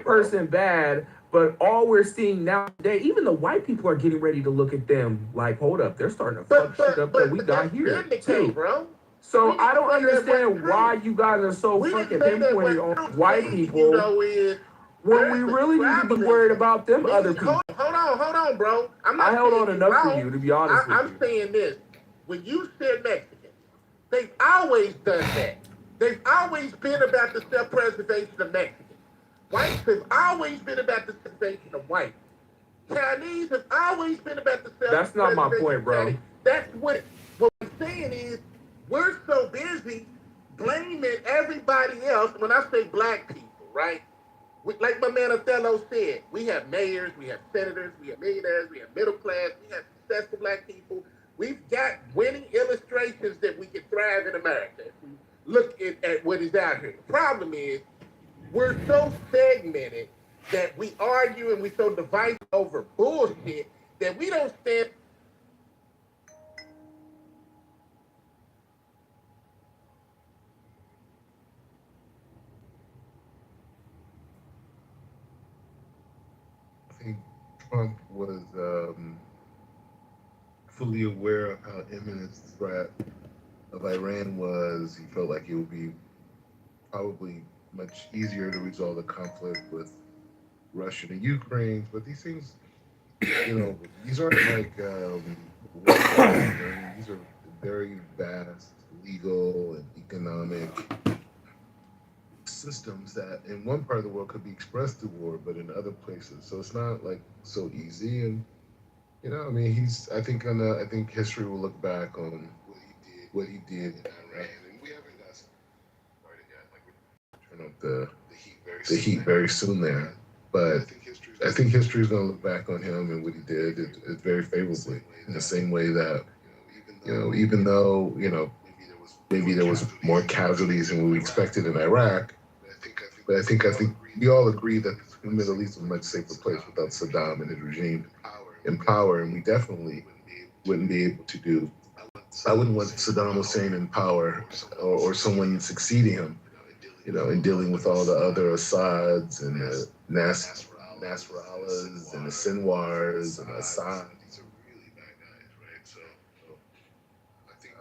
person bad, but all we're seeing now today, even the white people are getting ready to look at them like, hold up, they're starting to fuck shit up that we got here too. Bro. So I don't understand why you guys are so fucking pinpointed on white people when we really need to be worried about them other people. Hold on, bro. I held on enough for you, to be honest with you. I'm saying this. When you said Mexican, they've always done that. They've always been about the self-preservation of Mexicans. Whites have always been about the preservation of whites. Chinese have always been about the self-preservation. That's not my point, bro. That's what I'm saying is, we're so busy blaming everybody else. When I say black people, right? Like my man Othello said, we have mayors, we have senators, we have millionaires, we have middle class, we have successful black people. We've got winning illustrations that we can thrive in America. If we look at what is out here. The problem is, we're so segmented that we argue and we so divisive over bullshit that we don't stand. I think Trump was fully aware of how imminent the threat of Iran was. He felt like it would be probably much easier to resolve the conflict with Russia and Ukraine, but these things, these aren't like these are very vast legal and economic systems that in one part of the world could be expressed through war, but in other places, so it's not like so easy. And I think history will look back on what he did in Iran, and we haven't got started yet. Like we're turn up the heat very soon there, but I think history is going to look back on him and what he did very favorably, in the same way that even though maybe there was more casualties than we expected in Iraq, but I think we all agree that the Middle East was a much safer place without Saddam and his regime in power, and we definitely wouldn't be able to do. I wouldn't want Saddam Hussein in power or someone succeeding him, in dealing with all the other Assads and the Nasrallahs and the Sinwars and Assad.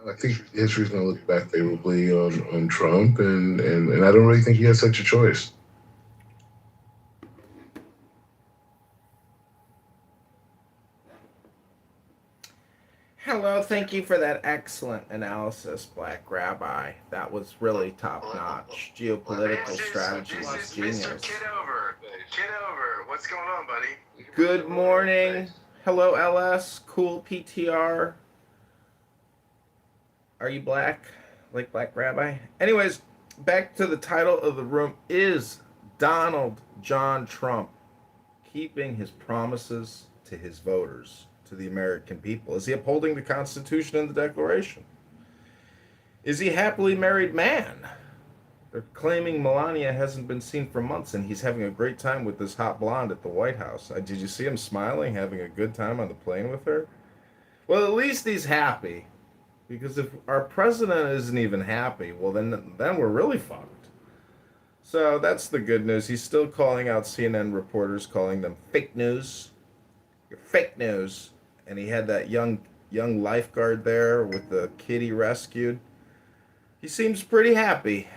I think history is going to look back favorably on Trump, and I don't really think he has such a choice. Hello, thank you for that excellent analysis, Black Rabbi. That was really top-notch. Geopolitical strategy was genius. Mr. Kitover, what's going on, buddy? Good morning. Hello, LS. Cool PTR. Are you black? Like Black Rabbi? Anyways, back to the title of the room. Is Donald John Trump keeping his promises to his voters, to the American people? Is he upholding the Constitution and the Declaration? Is he a happily married man? They're claiming Melania hasn't been seen for months, and he's having a great time with this hot blonde at the White House. Did you see him smiling, having a good time on the plane with her? Well, at least he's happy. Because if our president isn't even happy, well, then we're really fucked. So that's the good news. He's still calling out CNN reporters, calling them fake news. You're fake news. And he had that young lifeguard there with the kid he rescued. He seems pretty happy,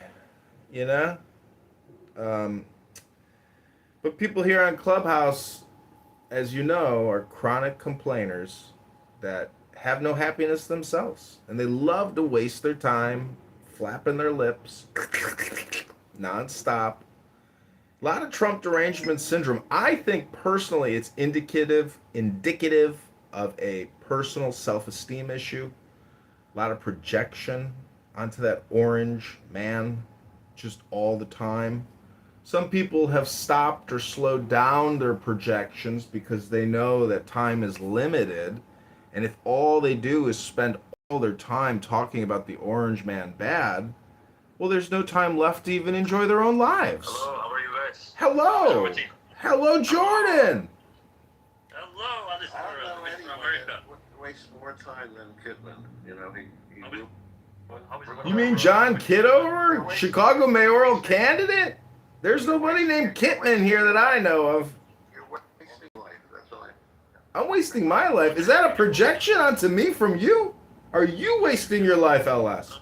But people here on Clubhouse, as you know, are chronic complainers that have no happiness themselves, and they love to waste their time flapping their lips non-stop. A lot of Trump derangement syndrome. I think personally it's indicative of a personal self-esteem issue. A lot of projection onto that orange man just all the time. Some people have stopped or slowed down their projections because they know that time is limited. And if all they do is spend all their time talking about the orange man bad, well, there's no time left to even enjoy their own lives. Hello, how are you guys? Hello. Hello, Jordan. Hello, I don't know anyone that wastes more time than Kidman. You mean John Kitover, Chicago mayoral candidate? There's nobody named Kitman here that I know of. You're wasting life. That's all. I'm wasting my life. Is that a projection onto me from you? Are you wasting your life, LS?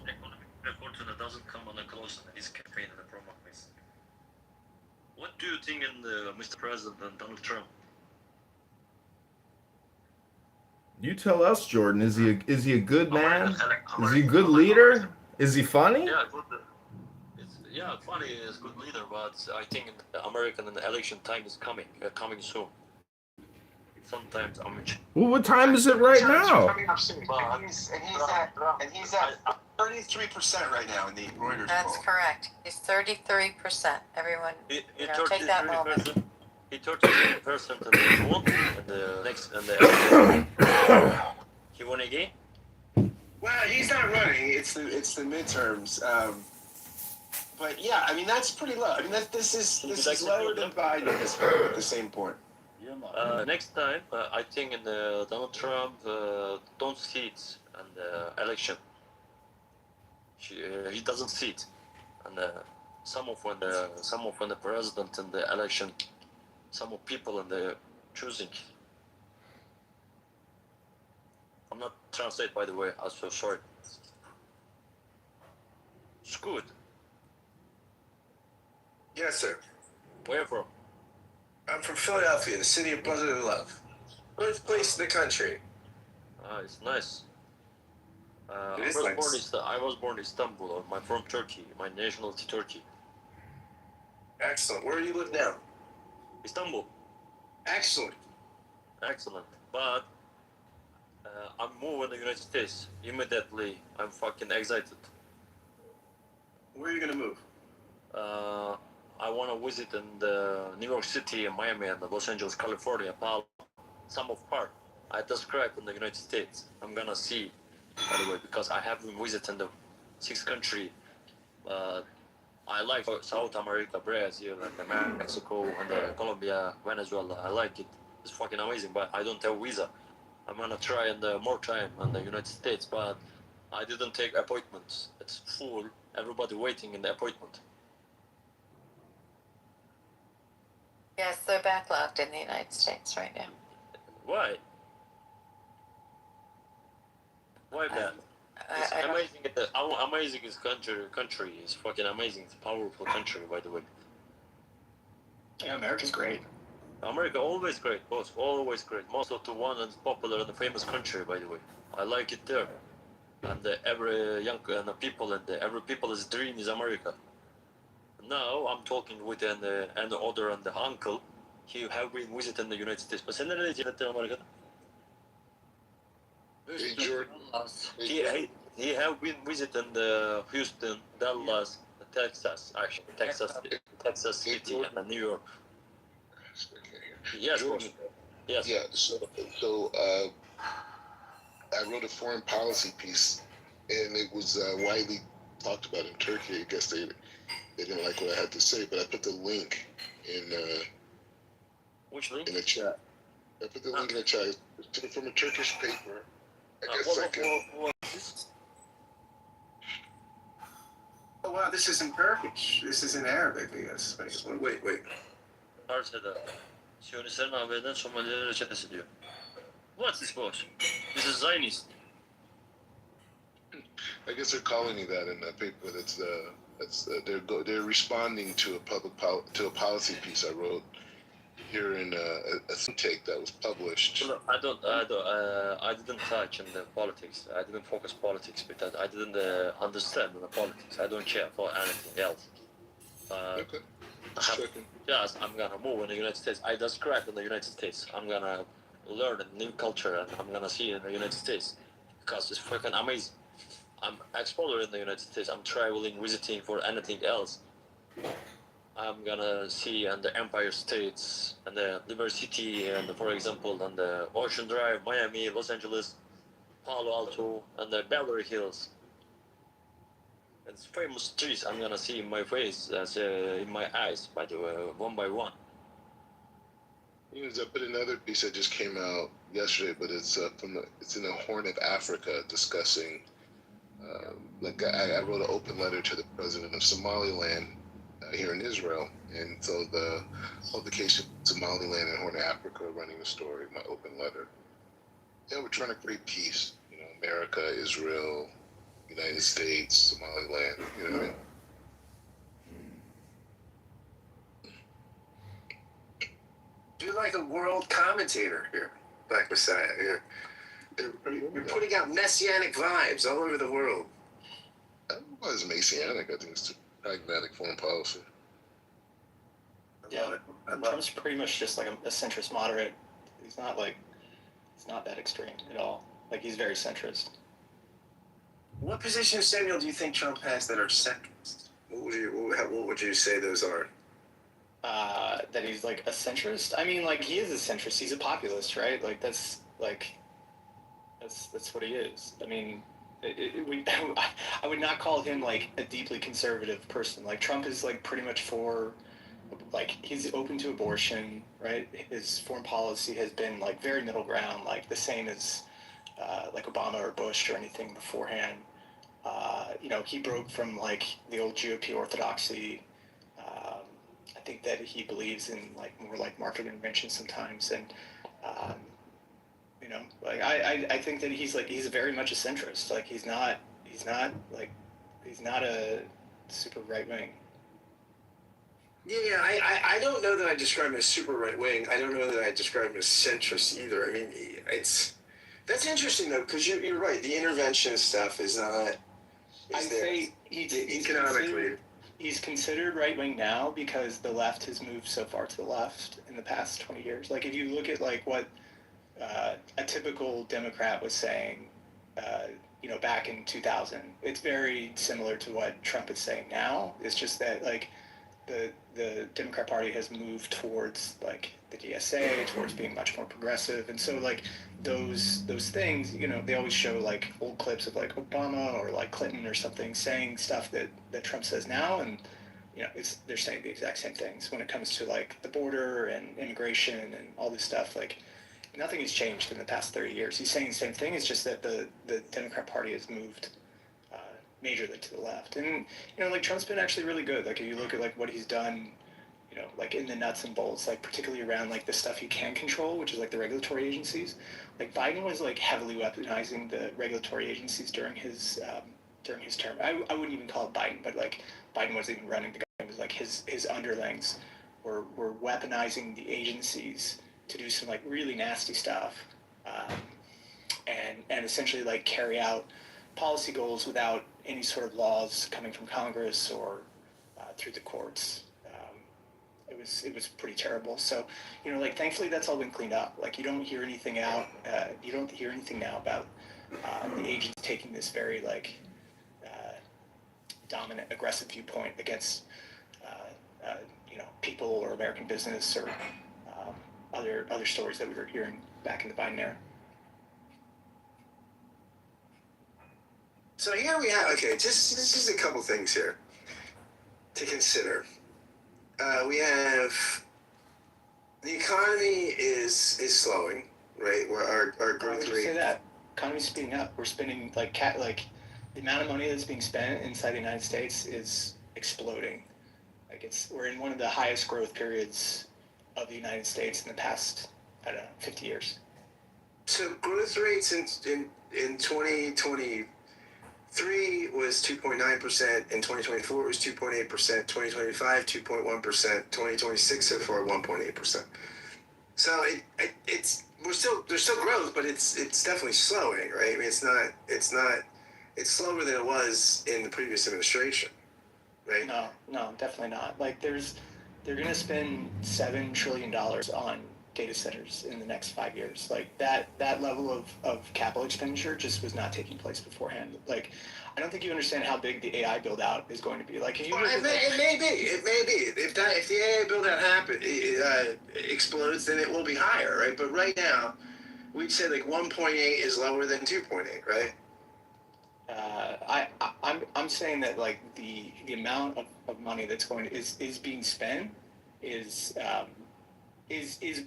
Doesn't come on close to his campaign and the promise. What do you think in Mr. President Donald Trump? You tell us, Jordan. Is he a good man? Is he a good leader? Is he funny? Yeah, good. Funny is good leader, but I think the American election time is coming soon. Sometimes Well, what time is it right now? And he's at 33% right now in the Reuters That's poll. correct. He's 33%. Everyone, take that moment. He 33% and he won in the next and the he won again. Well, he's not running. It's the midterms. But yeah, I mean that's pretty low. I mean this is lower than Biden at the same point. Next time, I think in the Donald Trump don't sit in the election. He doesn't sit, and some of when the president in the election, some of people in the choosing. I'm not translate by the way. I'm so sorry. It's good. Yes, sir. Where from? I'm from Philadelphia, the city of brotherly love. Birthplace in the country. It's nice. It is nice. I was born in Istanbul. I'm from Turkey. My nationality Turkey. Excellent. Where do you live now? Istanbul. Excellent. Excellent. But I'm moving to the United States immediately. I'm fucking excited. Where are you gonna move? I want to visit in the New York City, Miami, and Los Angeles, California, Palo, some of part. I described in the United States. I'm gonna see, by the way, because I haven't visited the 6th country. I like South America, Brazil, and Mexico, and Colombia, Venezuela. I like it. It's fucking amazing, but I don't have visa. I'm gonna try in the more time in the United States, but I didn't take appointments. It's full. Everybody waiting in the appointment. Yes, they're backlogged in the United States right now. Why? Why that? It's I don't- amazing. Amazing is country is fucking amazing. It's a powerful country, by the way. Yeah, America's great. America always great, boss. Always great. Most of the one and popular and famous country, by the way. I like it there. And every young people and every people's dream is America. Now I'm talking with an other and the uncle. He have been visiting the United States. But sen nereye gittin Amerika'da? Hey, Jordan. He have been visiting the Houston, Dallas, Texas, actually Texas City, and New York. Yes, boss. Yes. Yeah. So I wrote a foreign policy piece, and it was widely talked about in Turkey. I guess they didn't like what I had to say, but I put the link in Which link? in the chat. I put the link in the chat. It's from a Turkish paper. I guess I can. Oh wow, this is in Turkish. This is in Arabic, I guess. Wait. Parsa'da. Siyonistlerin ABD'den Somalileri reçetesi diyor. What's this boss? This is Zionist. I guess they're calling me that in the paper. They're responding to a policy piece I wrote here in a think tank that was published. I didn't touch in the politics. I didn't focus politics because I didn't understand the politics. I don't care for anything else. Okay. Yes, I'm gonna move in the United States. I described in the United States. I'm gonna learn a new culture and I'm gonna see in the United States because it's freaking amazing. I'm exploring in the United States. I'm traveling, visiting for anything else. I'm gonna see and the Empire States and the Liberty City and for example and the Ocean Drive, Miami, Los Angeles, Palo Alto and the Beverly Hills. It's famous streets I'm gonna see in my face, in my eyes, by the way, one by one. I put another piece that just came out yesterday, but it's in the Horn of Africa discussing. I wrote an open letter to the president of Somaliland, here in Israel. And so the publication Somaliland and Horn of Africa running the story, my open letter. Yeah, we're trying to create peace. America, Israel, United States, Somaliland. You know what I mean? You're like a world commentator here, Black Messiah. You're putting out messianic vibes all over the world. I don't know why it's messianic. I think it's pragmatic foreign policy. Yeah, Trump's pretty much just like a centrist moderate. He's not that extreme at all. Like, he's very centrist. What positions, Samuel, do you think Trump has that are centrist? What would you say those are? That he's like a centrist. I mean, like, he is a centrist. He's a populist, right? Like, that's what he is. I mean, I would not call him like a deeply conservative person. Like, Trump is like pretty much for, like, he's open to abortion, right? His foreign policy has been like very middle ground, like the same as like Obama or Bush or anything beforehand. He broke from like the old GOP orthodoxy. I think that he believes in like more like market intervention sometimes, and like I think that he's very much a centrist. Like, he's not a super right wing. Yeah, I don't know that I describe him as super right wing. I don't know that I describe him as centrist either. I mean, that's interesting though, because you're right. The interventionist stuff is not. I'd say economically. He's considered right wing now because the left has moved so far to the left in the past 20 years. Like, if you look at like what a typical Democrat was saying, back in 2000, it's very similar to what Trump is saying now. It's just that like the Democrat Party has moved towards like the DSA, towards being much more progressive, and so like those things, they always show like old clips of like Obama or like Clinton or something saying stuff that Trump says now, and they're saying the exact same things when it comes to like the border and immigration and all this stuff. Like, nothing has changed in the past 30 years. He's saying the same thing. It's just that the Democrat Party has moved majorly to the left. And, like, Trump's been actually really good. Like, if you look at like what he's done, like in the nuts and bolts, like particularly around like the stuff he can control, which is like the regulatory agencies. Like, Biden was like heavily weaponizing the regulatory agencies during his term. I wouldn't even call it Biden, but like Biden wasn't even running the government. It was like his underlings were weaponizing the agencies to do some like really nasty stuff, and essentially like carry out policy goals without any sort of laws coming from Congress or through the courts. It was pretty terrible. So, like, thankfully that's all been cleaned up. Like, you don't hear anything out. You don't hear anything now about the agents taking this very like dominant, aggressive viewpoint against people or American business or other stories that we were hearing back in the Biden era. So here we have, just a couple things here to consider. We have the economy is slowing, right? Where our growth rate. Say that economy's speeding up. We're spending like the amount of money that's being spent inside the United States is exploding. Like, we're in one of the highest growth periods of the United States in the past, 50 years. So growth rates in 2023 was 2.9%, in 2024 was 2.8%, 2025 2.1%, 2026 so far 1.8%. So there's still growth, but it's definitely slowing, right? I mean, it's slower than it was in the previous administration, right? No, definitely not. Like, they're going to spend $7 trillion on data centers in the next 5 years. Like, that level of capital expenditure just was not taking place beforehand. Like, I don't think you understand how big the AI build out is going to be. Like, it may be. If the AI build out explodes, then it will be higher, right? But right now, we'd say like 1.8 is lower than 2.8, right? I'm saying that like the amount of money that's is being spent is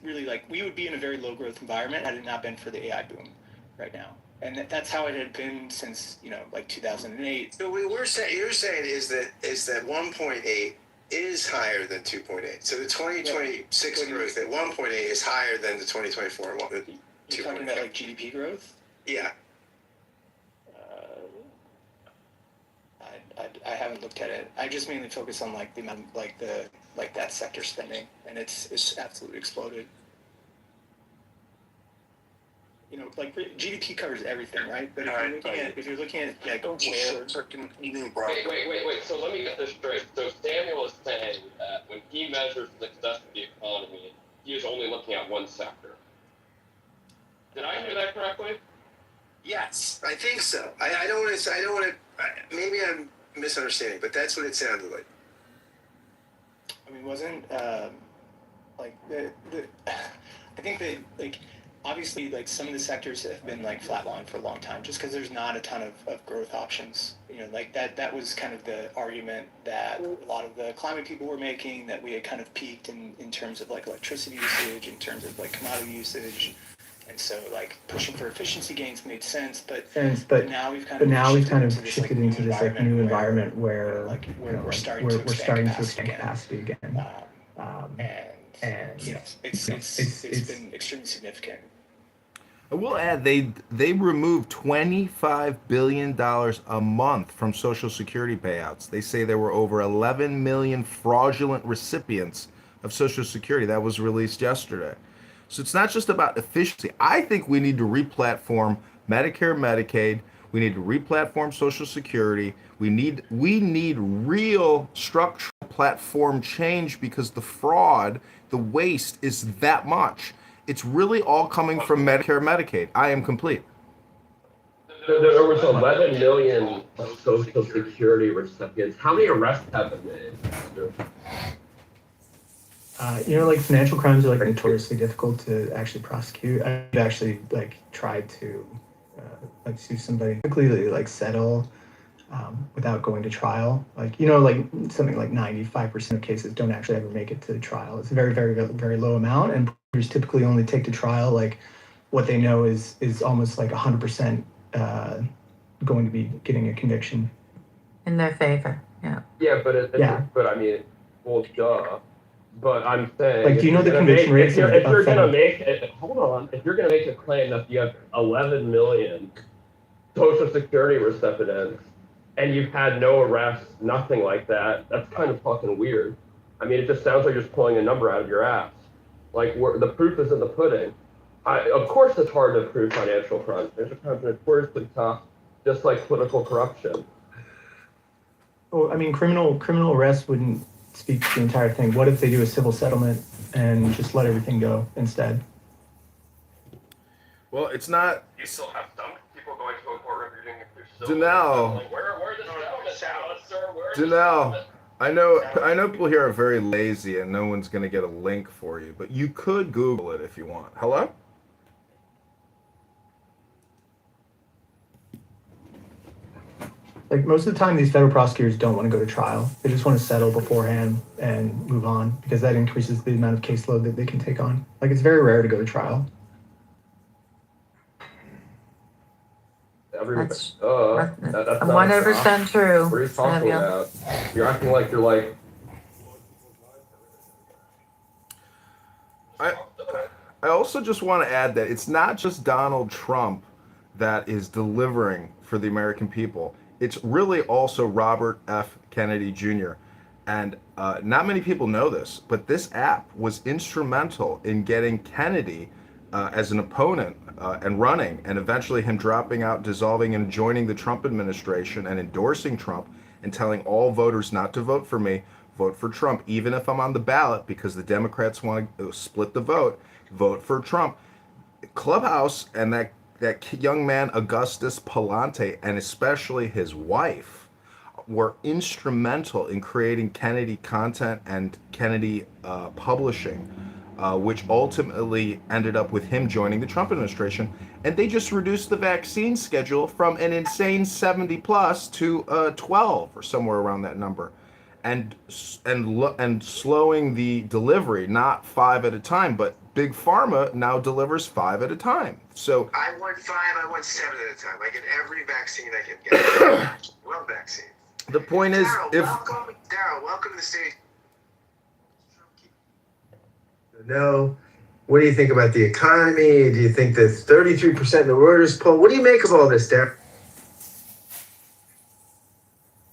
really, like, we would be in a very low growth environment had it not been for the AI boom right now, and that's how it had been since like 2008. So you're saying is that 1.8 is higher than 2.8. So the 2026 growth at 1.8 is higher than the 2024 one. You're talking about like GDP growth? Yeah. I haven't looked at it. I just mainly focus on like the amount, like that sector spending, and it's absolutely exploded. You know, like GDP covers everything, right? But if you're looking at like where freaking eating broccoli. Wait. So let me get this straight. So Samuel is saying that when he measures the success of the economy, he is only looking at one sector. Did I hear that correctly? Yes, I think so. I don't want to. Maybe I'm misunderstanding, but that's what it sounded like. I mean, wasn't like the I think that like obviously like some of the sectors have been like flatlined for a long time just because there's not a ton of growth options. You know, like that was kind of the argument that a lot of the climate people were making, that we had kind of peaked in terms of like electricity usage, in terms of like commodity usage. And so, like, pushing for efficiency gains made sense, but now we've kind of shifted into this new environment where we're starting to expand capacity again. And you know, it's been extremely significant. I will add they removed $25 billion a month from Social Security payouts. They say there were over 11 million fraudulent recipients of Social Security. That was released yesterday. So it's not just about efficiency. I think we need to replatform Medicare, Medicaid. We need to replatform Social Security. We need real structural platform change because the fraud, the waste is that much. It's really all coming from Medicare, Medicaid. I am complete. There was 11 million Social Security recipients. How many arrests have been made? You know, like financial crimes are like notoriously difficult to actually prosecute. I've actually like tried to like sue somebody quickly, like settle without going to trial. Like, you know, like something like 95% of cases don't actually ever make it to trial. It's a very, very, very low amount, and prosecutors typically only take to trial like what they know is almost like 100% going to be getting a conviction in their favor. Yeah. Yeah, but I mean, well, duh. But I'm saying, like, do you know the conviction rates? If you're gonna make a claim that you have 11 million Social Security recipients and you've had no arrests, nothing like that, that's kind of fucking weird. I mean, it just sounds like you're just pulling a number out of your ass. Like, the proof is in the pudding. Of course, it's hard to prove financial crimes. Financial crimes are notoriously tough, just like political corruption. Well, I mean, criminal arrests wouldn't speak to the entire thing. What if they do a civil settlement and just let everything go instead? Well, it's not. You still have some people going to a courtroom reading if you're still. Janelle. Like, where are the settlements, sir? Janelle, I know people here are very lazy and no one's gonna get a link for you, but you could Google it if you want. Hello? Like, most of the time, these federal prosecutors don't want to go to trial. They just want to settle beforehand and move on because that increases the amount of caseload that they can take on. Like, it's very rare to go to trial. That's 100% true. What are you talking about? You're acting like you're like. I also just want to add that it's not just Donald Trump that is delivering for the American people. It's really also Robert F. Kennedy Jr. And not many people know this, but this app was instrumental in getting Kennedy as an opponent and running, and eventually him dropping out, dissolving, and joining the Trump administration and endorsing Trump and telling all voters not to vote for me, vote for Trump, even if I'm on the ballot, because the Democrats want to split the vote for Trump. Clubhouse and that young man, Augustus Palante, and especially his wife, were instrumental in creating Kennedy content and Kennedy publishing, which ultimately ended up with him joining the Trump administration. And they just reduced the vaccine schedule from an insane 70 plus to 12 or somewhere around that number. And slowing the delivery, not 5 at a time, but Big Pharma now delivers 5 at a time. So I want 5, I want 7 at a time. I get every vaccine I can get. Love vaccines. The point is, Daryl, welcome to the stage. No. What do you think about the economy? Do you think that 33% of the Reuters poll? What do you make of all this, Daryl?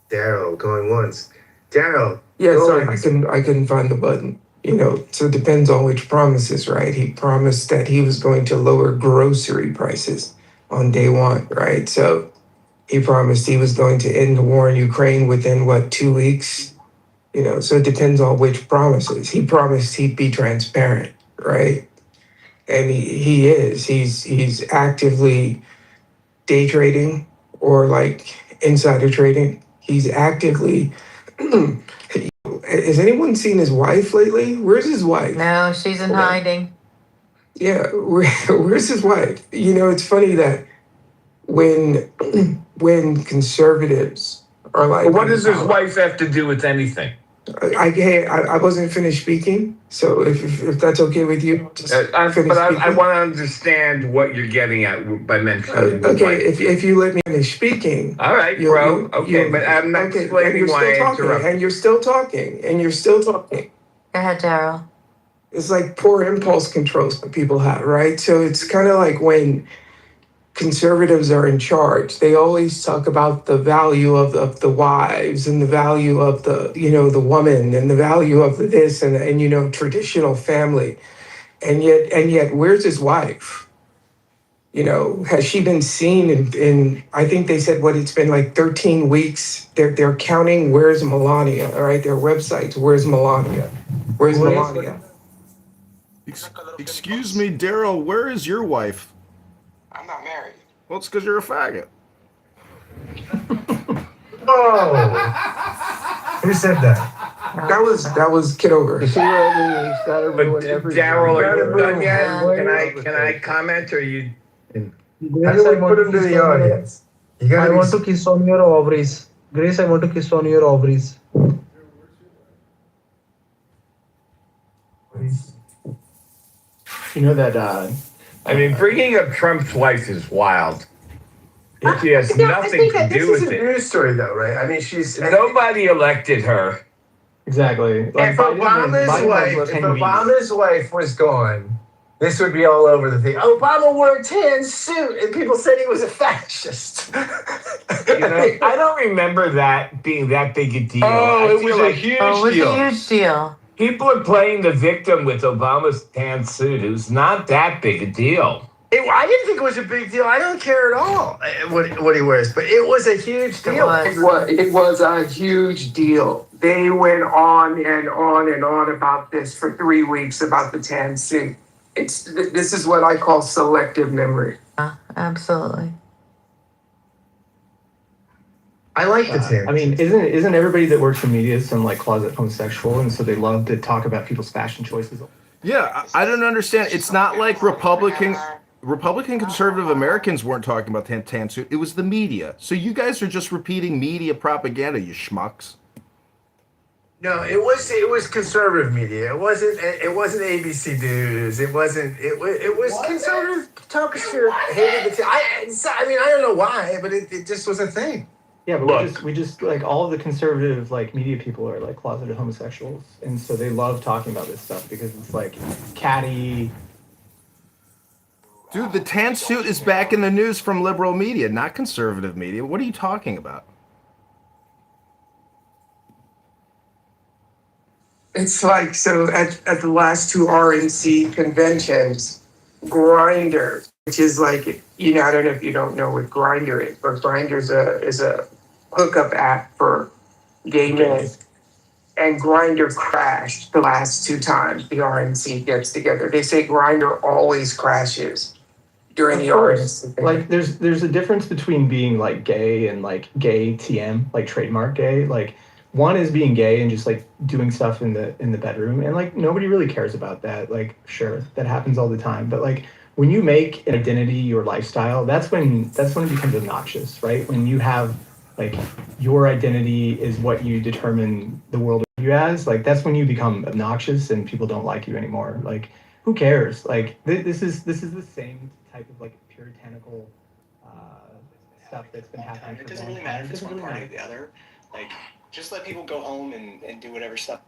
Daryl going once. Daryl. Yeah, sorry, I couldn't find the button. So it depends on which promises, right? He promised that he was going to lower grocery prices on day one, right? So he promised he was going to end the war in Ukraine within 2 weeks? So it depends on which promises. He promised he'd be transparent, right? And he is. He's actively day trading or like insider trading. He's actively has anyone seen his wife lately? Where's his wife? No, she's in hiding. Yeah, where's his wife? It's funny that when conservatives are like, But what does his wife have to do with anything? I wasn't finished speaking, so if that's okay with you, I want to understand what you're getting at by mentioning. Okay, if you let me finish speaking. All right, bro. But I'm not explaining why I interrupted. And you're still talking. Go ahead, Daryl. It's like poor impulse control some people have, right? So it's kind of like when conservatives are in charge, they always talk about the value of the wives and the value of the woman and the value of the this and traditional family. And yet where's his wife? Has she been seen in I think they said it's been like 13 weeks. They're counting where's Melania, all right? Their websites, where's Melania? Where's Melania? Excuse me, Daryl, where is your wife? I'm not married. Well, it's because you're a faggot. Oh. Who said that? That was Kitover. But Daryl, are you done yet? Can I comment or you? How do we put him to the audience? I want to kiss on your ovaries. Grace, I want to kiss on your ovaries. That I mean, bringing up Trump's wife is wild. She has nothing to do with it. This is a news story, though, right? I mean, nobody elected her. Exactly. If Obama's wife was gone, this would be all over the thing. Obama wore a tan suit, and people said he was a fascist. I don't remember that being that big a deal. Oh, it was a huge deal. Oh, it was a huge deal. People are playing the victim with Obama's tan suit. It was not that big a deal. I didn't think it was a big deal. I don't care at all what he wears, but it was a huge deal. It was a huge deal. They went on and on and on about this for 3 weeks about the tan suit. This is what I call selective memory. Absolutely. I like the tan. I mean, isn't everybody that works in media some closet homosexual, and so they love to talk about people's fashion choices? Yeah, I don't understand. It's not like Republican conservative Americans weren't talking about the tan suit. It was the media. So you guys are just repeating media propaganda, you schmucks. No, it was conservative media. It wasn't ABC News. It was conservative talk show. Hated the I mean, I don't know why, but it just was a thing. Yeah, but we just all of the conservative media people are closeted homosexuals, and so they love talking about this stuff because it's catty. Dude, the tan suit is back in the news from liberal media, not conservative media. What are you talking about? It's so at the last two RNC conventions, Grindr, which is I don't know if you don't know what Grindr is, but Grindr is a hookup app for gay men. And Grindr crashed the last two times the RNC gets together. They say Grindr always crashes during the RNC. There's a difference between being gay and gay TM, trademark gay. One is being gay and just doing stuff in the bedroom, and nobody really cares about that. Sure, that happens all the time, but when you make an identity your lifestyle, that's when it becomes obnoxious, right? When you have your identity is what you determine the world of you as, that's when you become obnoxious and people don't like you anymore. Who cares? This is the same type of puritanical stuff that's been happening. It doesn't really matter if it's one party or the other. Just let people go home and do whatever stuff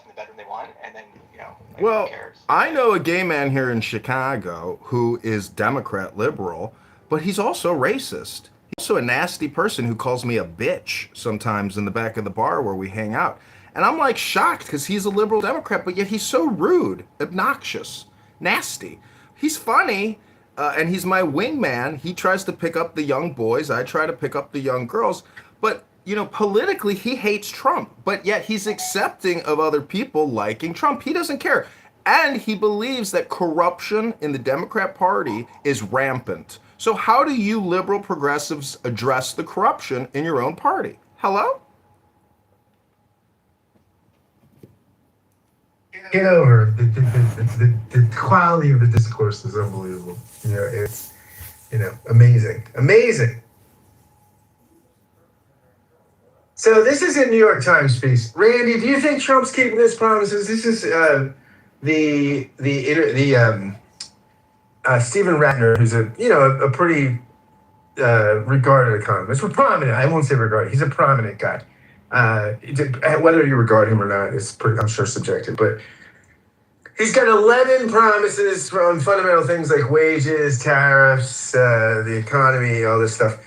in the bedroom they want, and then like, Well, who cares? I know a gay man here in Chicago who is Democrat liberal, but he's also racist. He's also a nasty person who calls me a bitch sometimes in the back of the bar where we hang out. And I'm like shocked because he's a liberal Democrat, but yet he's so rude, obnoxious, nasty. He's funny, and he's my wingman. He tries to pick up the young boys. I try to pick up the young girls. But, politically, he hates Trump, but yet he's accepting of other people liking Trump. He doesn't care. And he believes that corruption in the Democrat Party is rampant. So how do you liberal progressives address the corruption in your own party? Hello? Kitover, the quality of the discourse is unbelievable. It's amazing. So this is a New York Times piece. Randy, do you think Trump's keeping his promises? This is Stephen Ratner, who's a pretty regarded economist. Well, prominent. I won't say regarded. He's a prominent guy. Whether you regard him or not is pretty, I'm sure, subjective. But he's got 11 promises on fundamental things like wages, tariffs, the economy, all this stuff.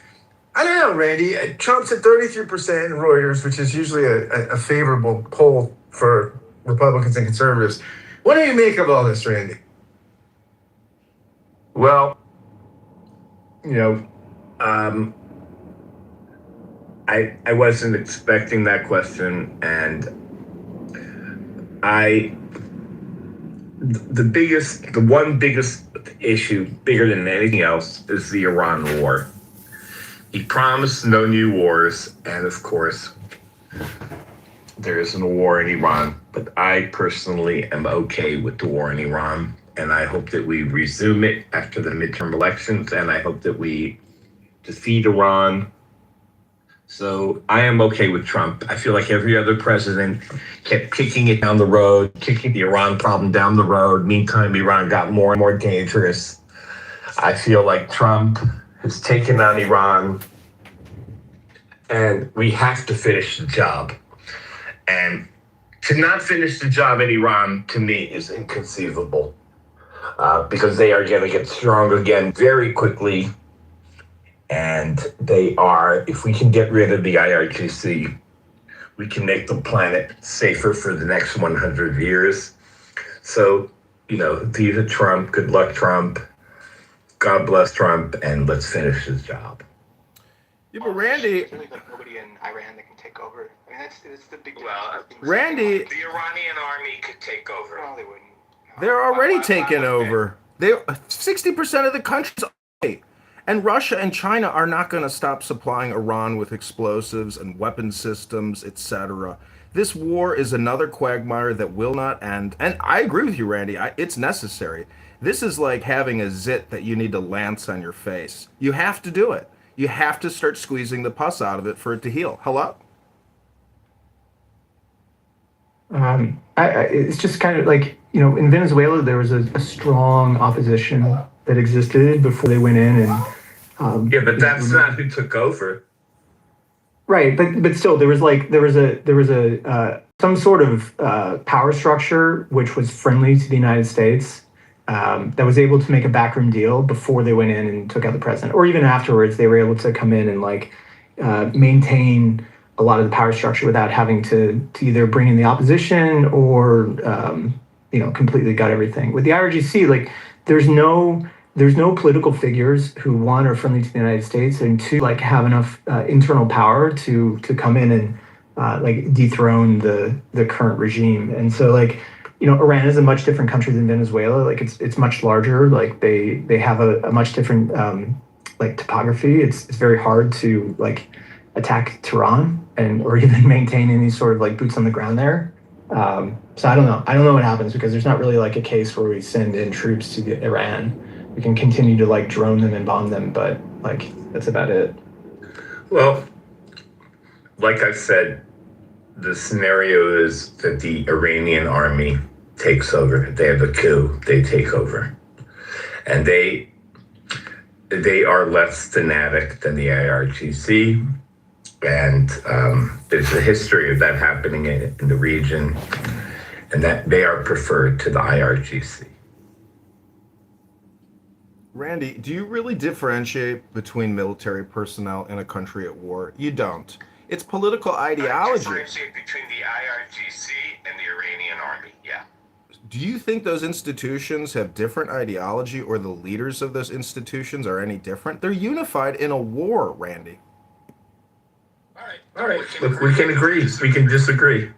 I don't know, Randy. Trump's at 33% in Reuters, which is usually a favorable poll for Republicans and conservatives. What do you make of all this, Randy? Well, I wasn't expecting that question, and the one biggest issue, bigger than anything else, is the Iran war. He promised no new wars, and of course, there isn't a war in Iran. But I personally am okay with the war in Iran, and I hope that we resume it after the midterm elections, and I hope that we defeat Iran. So I am okay with Trump. I feel like every other president kept kicking it down the road, kicking the Iran problem down the road. Meantime, Iran got more and more dangerous. I feel like Trump has taken on Iran, and we have to finish the job. And to not finish the job in Iran, to me, is inconceivable, because they are going to get strong again very quickly. And if we can get rid of the IRGC, we can make the planet safer for the next 100 years. So, viva Trump, good luck, Trump. God bless Trump, and let's finish his job. Yeah, but Randy, there's really nobody in Iran that can take over. I mean, that's the big. Well, Randy, the Iranian army could take over. No, they wouldn't. they're already taken over. 60% of the country's okay. And Russia and China are not going to stop supplying Iran with explosives and weapon systems, etc. This war is another quagmire that will not end. And I agree with you, Randy. It's necessary. This is like having a zit that you need to lance on your face. You have to do it. You have to start squeezing the pus out of it for it to heal. Hello? It's just kind of like, in Venezuela, there was a strong opposition that existed before they went in and but that's not who took over. Right, but still, there was some sort of power structure which was friendly to the United States, that was able to make a backroom deal before they went in and took out the president, or even afterwards. They were able to come in and maintain a lot of the power structure without having to either bring in the opposition or completely gut everything. With the IRGC, there's no political figures who, one, are friendly to the United States, and two, have enough internal power to come in and dethrone the current regime. And so Iran is a much different country than Venezuela. It's much larger. They have a much different topography. It's very hard to attack Tehran or even maintain any sort of boots on the ground there. So I don't know what happens, because there's not really a case where we send in troops to Iran. We can continue to drone them and bomb them, but that's about it. Well, like I said, the scenario is that the Iranian army takes over. They have a coup. They take over, and they are less fanatic than the IRGC, and there's a history of that happening in the region. and that they are preferred to the IRGC. Randy, do you really differentiate between military personnel in a country at war? You don't. It's political ideology. I differentiate between the IRGC and the Iranian army, yeah. Do you think those institutions have different ideology, or the leaders of those institutions are any different? They're unified in a war, Randy. All right. Look, we can agree. We can disagree.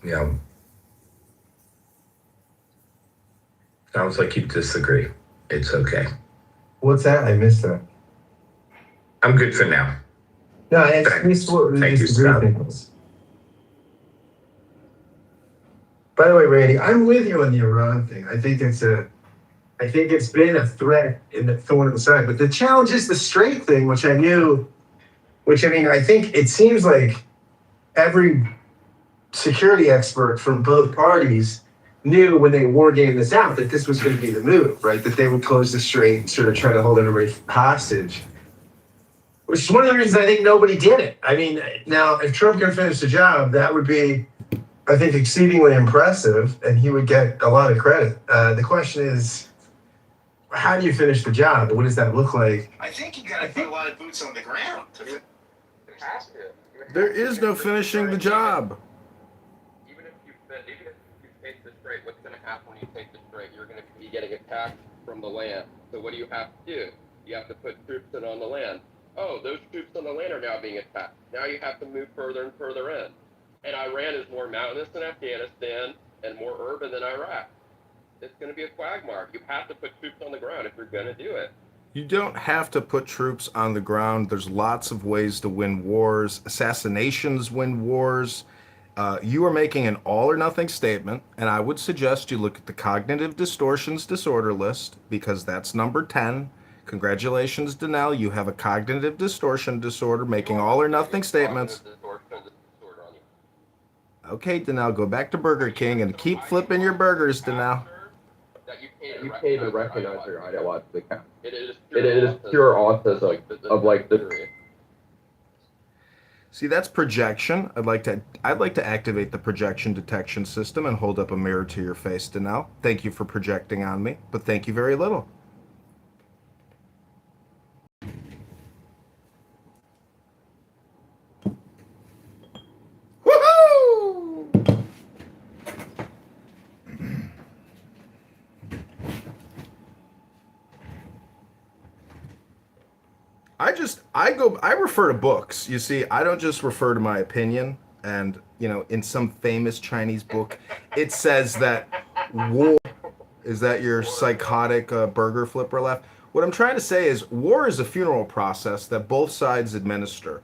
Yeah. Sounds like you disagree. It's okay. What's that? I missed that. I'm good for now. No, it's what we Thank you, disagree Scott. with. By the way, Randy, I'm with you on the Iran thing. I think it's been a threat in the thorn in the side. But the challenge is the straight thing, which I think it seems like every security expert from both parties knew when they war gamed this out that this was going to be the move, right? That they would close the strait and sort of try to hold everybody hostage. Which is one of the reasons I think nobody did it. I mean, now, if Trump can finish the job, that would be, I think, exceedingly impressive, and he would get a lot of credit. The question is, how do you finish the job? What does that look like? I think you got to put a lot of boots on the ground. There is no finishing the job. Even if you take the strait, what's going to happen when you take the strait? You're going to be getting attacked from the land. So what do you have to do? You have to put troops in on the land. Oh, those troops on the land are now being attacked. Now you have to move further and further in. And Iran is more mountainous than Afghanistan and more urban than Iraq. It's going to be a quagmire. You have to put troops on the ground if you're going to do it. You don't have to put troops on the ground. There's lots of ways to win wars. Assassinations win wars. You are making an all or nothing statement, and I would suggest you look at the cognitive distortions disorder list, because that's number 10. Congratulations, Danelle. You have a cognitive distortion disorder, making all or nothing statements. Okay, Danelle, go back to Burger King and keep flipping your burgers, Danelle. You can't even recognize your ideological account. It is pure autism of like the. See, that's projection. I'd like to activate the projection detection system and hold up a mirror to your face, Danelle. Thank you for projecting on me, but thank you very little. I refer to books. You see, I don't just refer to my opinion. And, in some famous Chinese book, it says that war, is that your psychotic burger flipper laugh? What I'm trying to say is war is a funeral process that both sides administer.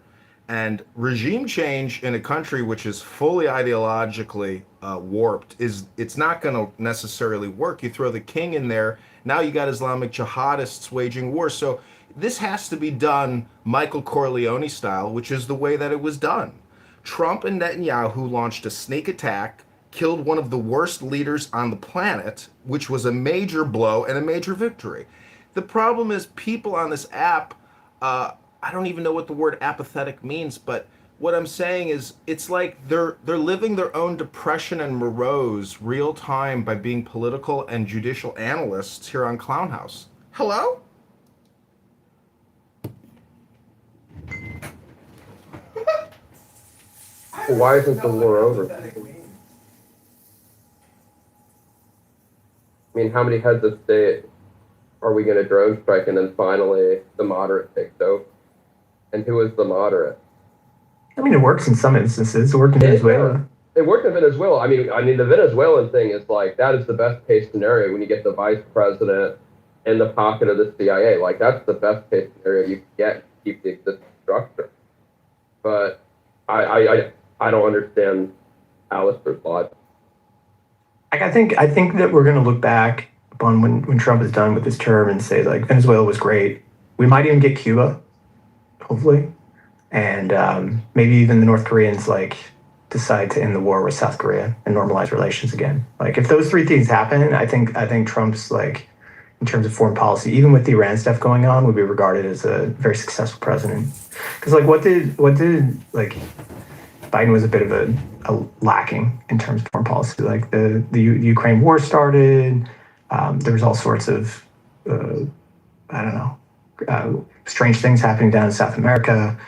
And regime change in a country which is fully ideologically warped it's not going to necessarily work. You throw the king in there, now you got Islamic jihadists waging war. So this has to be done Michael Corleone style, which is the way that it was done. Trump and Netanyahu launched a sneak attack, killed one of the worst leaders on the planet, which was a major blow and a major victory. The problem is people on this app, I don't even know what the word apathetic means, but what I'm saying is it's like they're living their own depression and morose real time by being political and judicial analysts here on Clown House. Hello? Why isn't the war over? I mean, how many heads of state are we going to drone strike and then finally the moderate takes over? And who is the moderate? I mean, it works in some instances. It worked in Venezuela. It worked in Venezuela. I mean, the Venezuelan thing is like, that is the best case scenario when you get the vice president in the pocket of the CIA. Like, that's the best case scenario you can get to keep the existing structure. But I don't understand Alistair's logic. I think that we're going to look back upon when Trump is done with his term and say, like, Venezuela was great. We might even get Cuba, hopefully. And maybe even the North Koreans, like, decide to end the war with South Korea and normalize relations again. Like, if those three things happen, I think Trump's, like, in terms of foreign policy, even with the Iran stuff going on, would be regarded as a very successful president. Because like, what did like Biden was a bit of a lacking in terms of foreign policy. Like the Ukraine war started. There was all sorts of I don't know, strange things happening down in South America.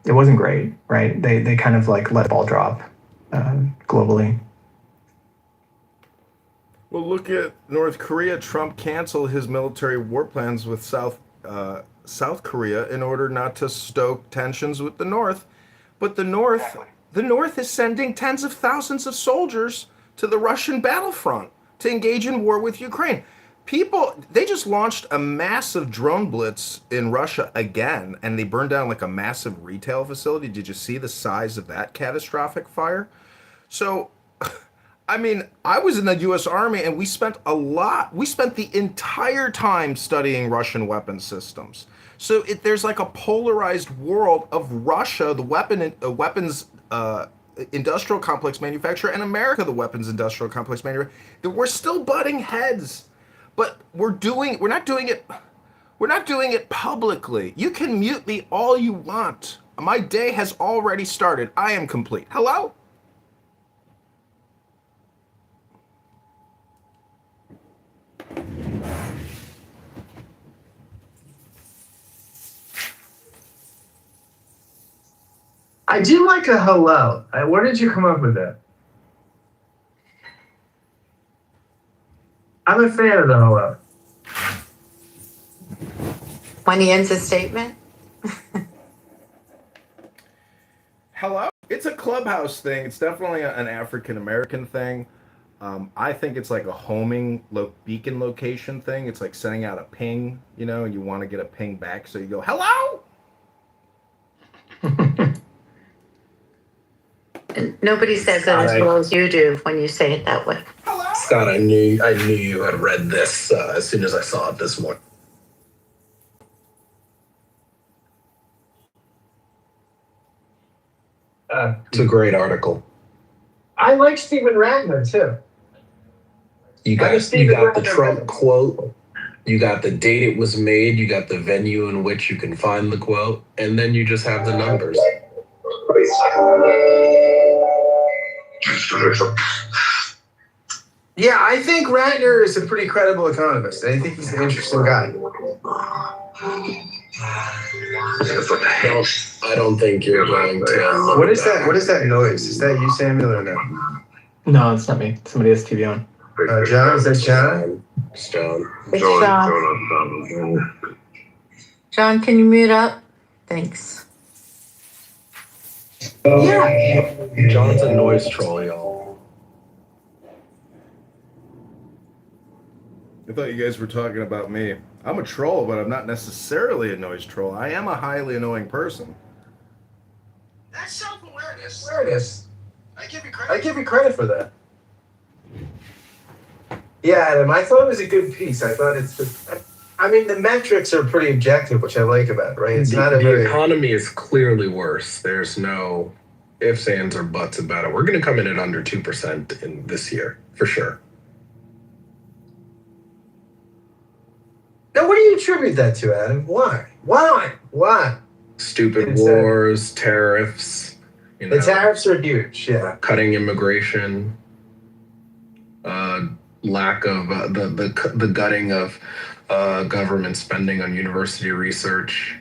It wasn't great, right? They kind of like let the ball drop globally. Well, look at North Korea. Trump canceled his military war plans with South Korea in order not to stoke tensions with the North. But the North is sending tens of thousands of soldiers to the Russian battlefront to engage in war with Ukraine. They just launched a massive drone blitz in Russia again, and they burned down like a massive retail facility. Did you see the size of that catastrophic fire? So, I mean, I was in the U.S. Army, and we spent the entire time studying Russian weapon systems. So there's like a polarized world of Russia, the weapons industrial complex manufacturer, and America, the weapons industrial complex manufacturer. We're still butting heads, but we're not doing it publicly. You can mute me all you want. My day has already started. I am complete. Hello? I do like a hello. Where did you come up with that? I'm a fan of the hello. When he ends his statement? Hello? It's a clubhouse thing. It's definitely an African American thing. I think it's like a homing beacon location thing. It's like sending out a ping, and you want to get a ping back, so you go, hello? Nobody says it as well as you do when you say it that way. Scott, I knew you had read this as soon as I saw it this morning. It's a great article. I like Stephen Ratner too. You got the Trump quote. You got the date it was made. You got the venue in which you can find the quote, and then you just have the numbers. Yeah, I think Ratner is a pretty credible economist. I think he's an interesting guy. I don't think you're going to. What is that? What is that noise? Is that you, Samuel, or no? No, it's not me. Somebody has TV on. John, is that John? It's John. It's John. John, can you mute up? Thanks. Yeah. John's a noise troll, y'all. I thought you guys were talking about me. I'm a troll, but I'm not necessarily a noise troll. I am a highly annoying person. That's self-awareness. Awareness. I give you credit for that. Yeah, Adam, I thought it was a good piece. I thought the metrics are pretty objective, which I like about it, right? It's not the economy is clearly worse. There's no ifs, ands, or buts about it. We're going to come in at under 2% in this year, for sure. Now, what do you attribute that to, Adam? Why? Stupid wars, tariffs. The tariffs are huge, yeah. Cutting immigration, lack of the gutting of government spending on university research.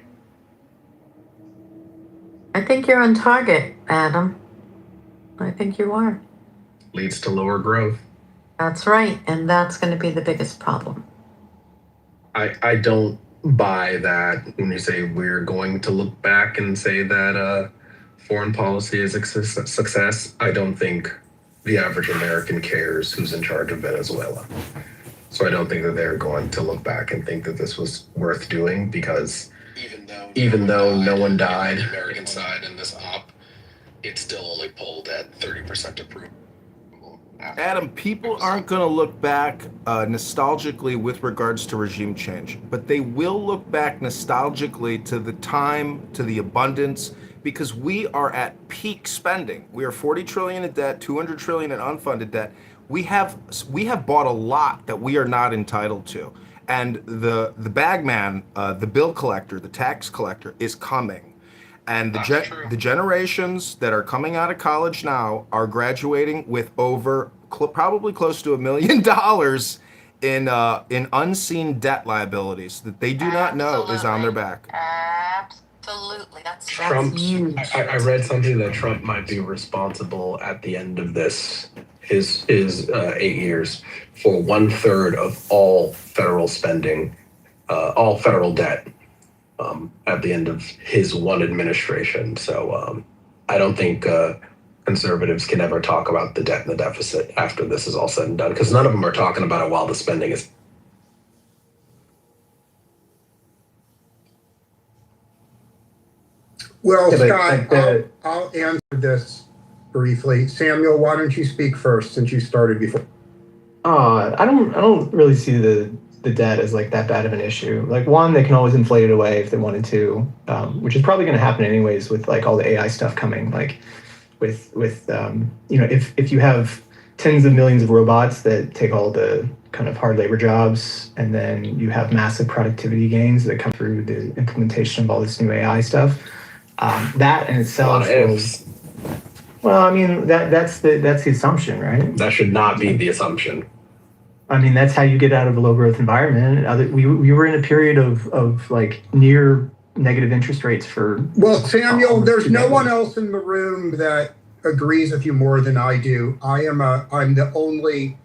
I think you're on target, Adam. I think you are. Leads to lower growth. That's right, and that's going to be the biggest problem. I don't buy that when you say we're going to look back and say that foreign policy is a success. I don't think the average American cares who's in charge of Venezuela. So I don't think that they're going to look back and think that this was worth doing, because even though no one died on the American side in this op, it's still only polled at 30% approval. Adam, people aren't going to look back nostalgically with regards to regime change, but they will look back nostalgically to the time, to the abundance, because we are at peak spending. We are 40 trillion in debt, 200 trillion in unfunded debt. We have bought a lot that we are not entitled to. And the bagman, the bill collector, the tax collector is coming. And the generations that are coming out of college now are graduating with over probably close to $1 million in unseen debt liabilities that they do not know is on their back. Absolutely, that's Trump. huge. I read something that Trump might be responsible at the end of his 8 years for 1/3 of all federal spending, all federal debt, at the end of his one administration. So I don't think conservatives can ever talk about the debt and the deficit after this is all said and done, because none of them are talking about it while the spending is. Well, Yeah, Scott, I'll answer this briefly. Samuel, why don't you speak first since you started before? I don't really see the debt as like that bad of an issue. Like, one, they can always inflate it away if they wanted to, which is probably going to happen anyways with like all the AI stuff coming. Like with if you have tens of millions of robots that take all the kind of hard labor jobs, and then you have massive productivity gains that come through the implementation of all this new AI stuff. That in itself is, well, I mean, that's the assumption, right? That should not be the assumption. I mean, that's how you get out of a low growth environment. We were in a period of like near negative interest rates for. Well, Samuel, there's no one else in the room that agrees with you more than I do. I'm the only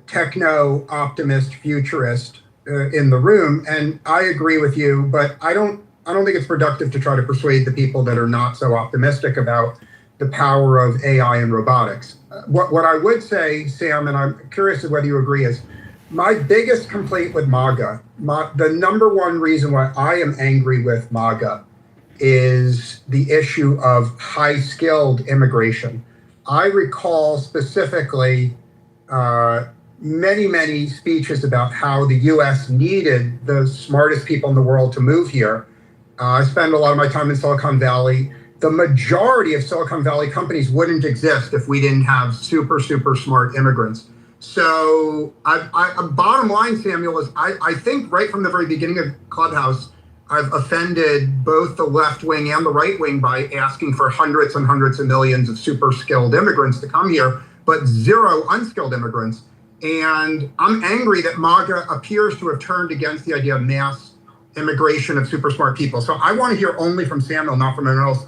techno optimist futurist in the room, and I agree with you, but I don't think it's productive to try to persuade the people that are not so optimistic about the power of AI and robotics. What I would say, Sam, and I'm curious as whether you agree, is my biggest complaint with MAGA, the number one reason why I am angry with MAGA is the issue of high-skilled immigration. I recall specifically many speeches about how the U.S. needed the smartest people in the world to move here. I spend a lot of my time in Silicon Valley. The majority of Silicon Valley companies wouldn't exist if we didn't have super smart immigrants. So bottom line, Samuel, is I think right from the very beginning of Clubhouse, I've offended both the left wing and the right wing by asking for hundreds and hundreds of millions of super skilled immigrants to come here, but zero unskilled immigrants. And I'm angry that MAGA appears to have turned against the idea of mass immigration of super smart people. So I want to hear only from Samuel, not from anyone else.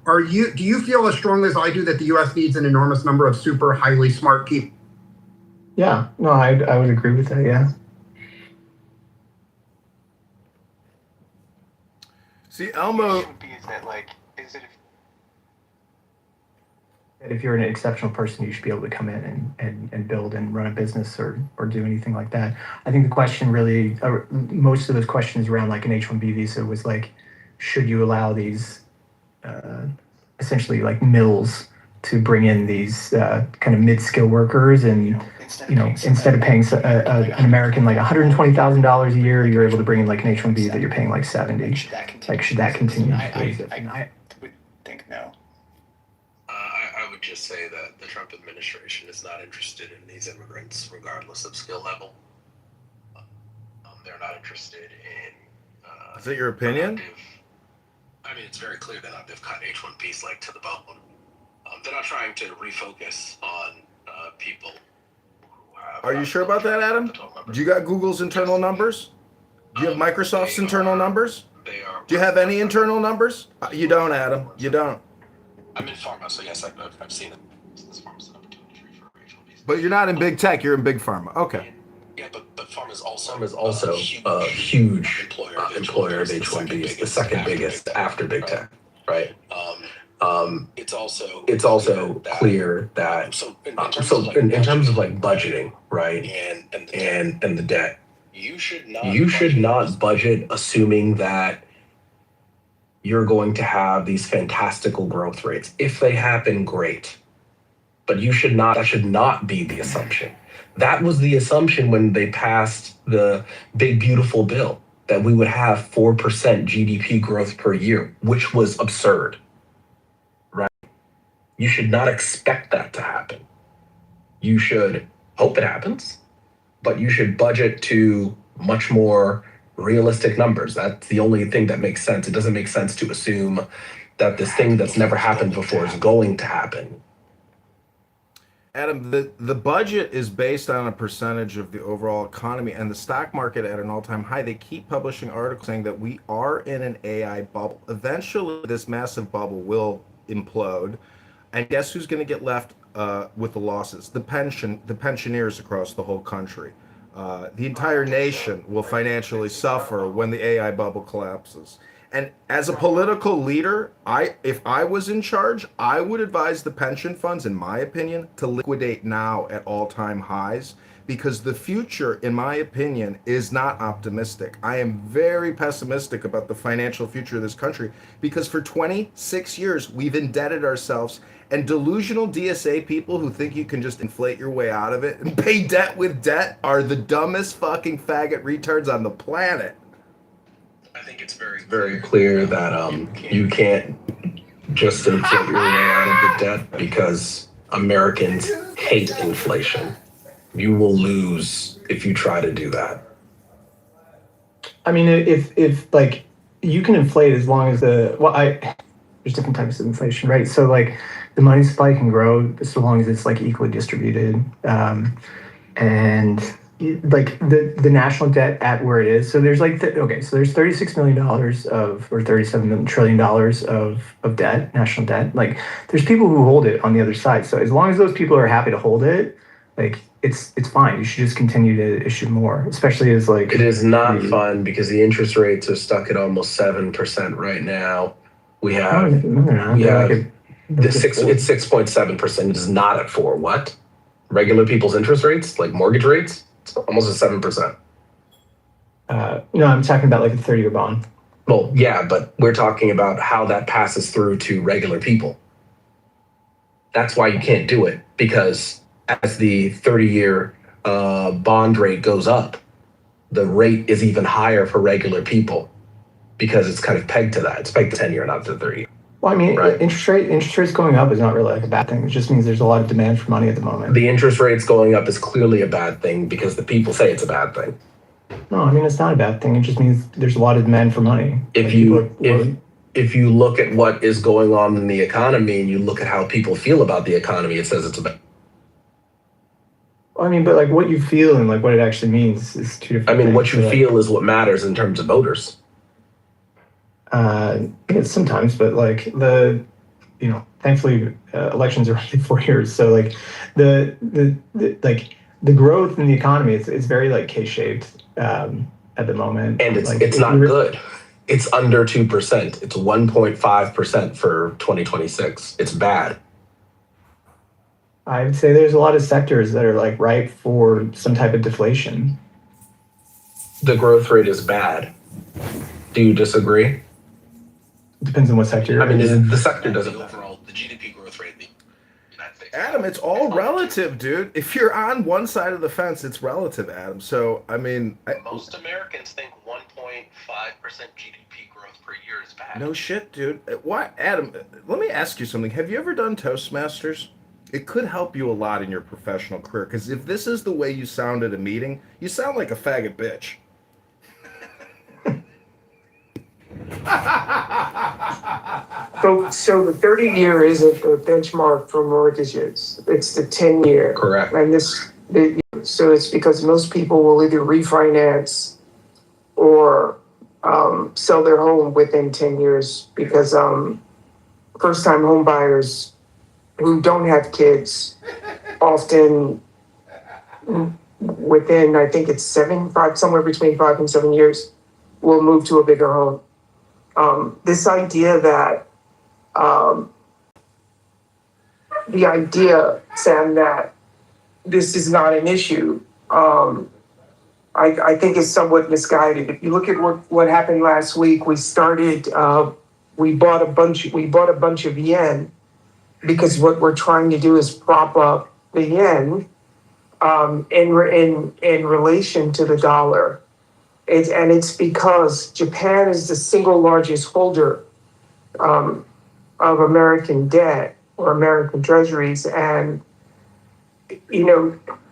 Do you feel as strongly as I do that the U.S. needs an enormous number of super highly smart people? Yeah, no, I would agree with that. Yeah. See, Elmo. If you're an exceptional person, you should be able to come in and build and run a business or do anything like that. I think the question really, most of those questions around like an H-1B visa was like, should you allow these essentially like mills to bring in these kind of mid-skill workers, and instead of paying an American like $120,000 a year, you're able to bring in like an H-1B that you're paying like 70. Like, should that continue? I would think no. I would just say that the Trump administration is not interested in these immigrants, regardless of skill level. They're not interested in. Is that your opinion? I mean, it's very clear that they've cut H-1Bs like to the bone. They're not trying to refocus on people. Are you sure about that, Adam? Do you got Google's internal numbers? Do you have Microsoft's internal numbers? Do you have any internal numbers? You don't, Adam. You don't. I'm in pharma, so yes, I've seen it. This pharma's an opportunity for H-1Bs. But you're not in big tech. You're in big pharma. Okay. Yeah, but pharma is also a huge employer of H-1Bs, the second biggest after big tech, right? It's also clear that in terms of like budgeting, right, and the debt, you should not budget assuming that you're going to have these fantastical growth rates. If they happen, great, but that should not be the assumption. That was the assumption when they passed the big beautiful bill, that we would have 4% GDP growth per year, which was absurd. You should not expect that to happen. You should hope it happens, but you should budget to much more realistic numbers. That's the only thing that makes sense. It doesn't make sense to assume that this thing that's never happened before is going to happen. Adam, the budget is based on a percentage of the overall economy and the stock market at an all-time high. They keep publishing articles saying that we are in an AI bubble. Eventually, this massive bubble will implode. And guess who's going to get left with the losses? The pensioners across the whole country. The entire nation will financially suffer when the AI bubble collapses. And as a political leader, if I was in charge, I would advise the pension funds, in my opinion, to liquidate now at all-time highs, because the future, in my opinion, is not optimistic. I am very pessimistic about the financial future of this country, because for 26 years, we've indebted ourselves, and delusional DSA people who think you can just inflate your way out of it and pay debt with debt are the dumbest fucking faggot retards on the planet. I think it's very clear that you can't just inflate your way out of the debt, because Americans hate inflation. You will lose if you try to do that. I mean, if like you can inflate as long as there's different types of inflation, right? So like the money supply can grow so long as it's like equally distributed, and like the national debt at where it is. So there's like so there's $36 million or $37 trillion of debt, national debt. Like there's people who hold it on the other side. So as long as those people are happy to hold it, like it's fine. You should just continue to issue more, especially as like it is not fun because the interest rates are stuck at almost 7% right now. It's 6.7%. It is not at 4%. What? Regular people's interest rates, like mortgage rates, it's almost at 7%. No, I'm talking about like a 30-year bond. Well, yeah, but we're talking about how that passes through to regular people. That's why you can't do it, because as the 30-year bond rate goes up, the rate is even higher for regular people because it's kind of pegged to that. It's pegged to 10-year, not to 30-year. Well, I mean, right. interest rates going up is not really like a bad thing. It just means there's a lot of demand for money at the moment. The interest rates going up is clearly a bad thing because the people say it's a bad thing. No, I mean, it's not a bad thing. It just means there's a lot of demand for money. If you look at what is going on in the economy and you look at how people feel about the economy, it says it's a bad. I mean, but like what you feel and like what it actually means is two different things. I mean, what you feel is what matters in terms of voters. Sometimes, but like thankfully elections are only 4 years, so like the growth in the economy it's very like K-shaped at the moment, and it's like, it's not good. It's under 2%. It's 1.5% for 2026. It's bad. I would say there's a lot of sectors that are like ripe for some type of deflation. The growth rate is bad. Do you disagree? Depends on what sector. I mean, the sector doesn't overall. The GDP growth rate. Adam, it's all relative, dude. If you're on one side of the fence, it's relative, Adam. So, I mean, most Americans think 1.5% GDP growth per year is bad. No shit, dude. Why, Adam? Let me ask you something. Have you ever done Toastmasters? It could help you a lot in your professional career, because if this is the way you sound at a meeting, you sound like a faggot bitch. So the 30-year isn't the benchmark for mortgages. It's the 10-year. Correct. And so it's because most people will either refinance or sell their home within 10 years, because first-time home buyers who don't have kids often within, I think it's somewhere between 5 and 7 years, will move to a bigger home. This idea that Sam, that this is not an issue, I think is somewhat misguided. If you look at what happened last week, we bought a bunch of yen, because what we're trying to do is prop up the yen in relation to the dollar. It's because Japan is the single largest holder of American debt, or American treasuries. And,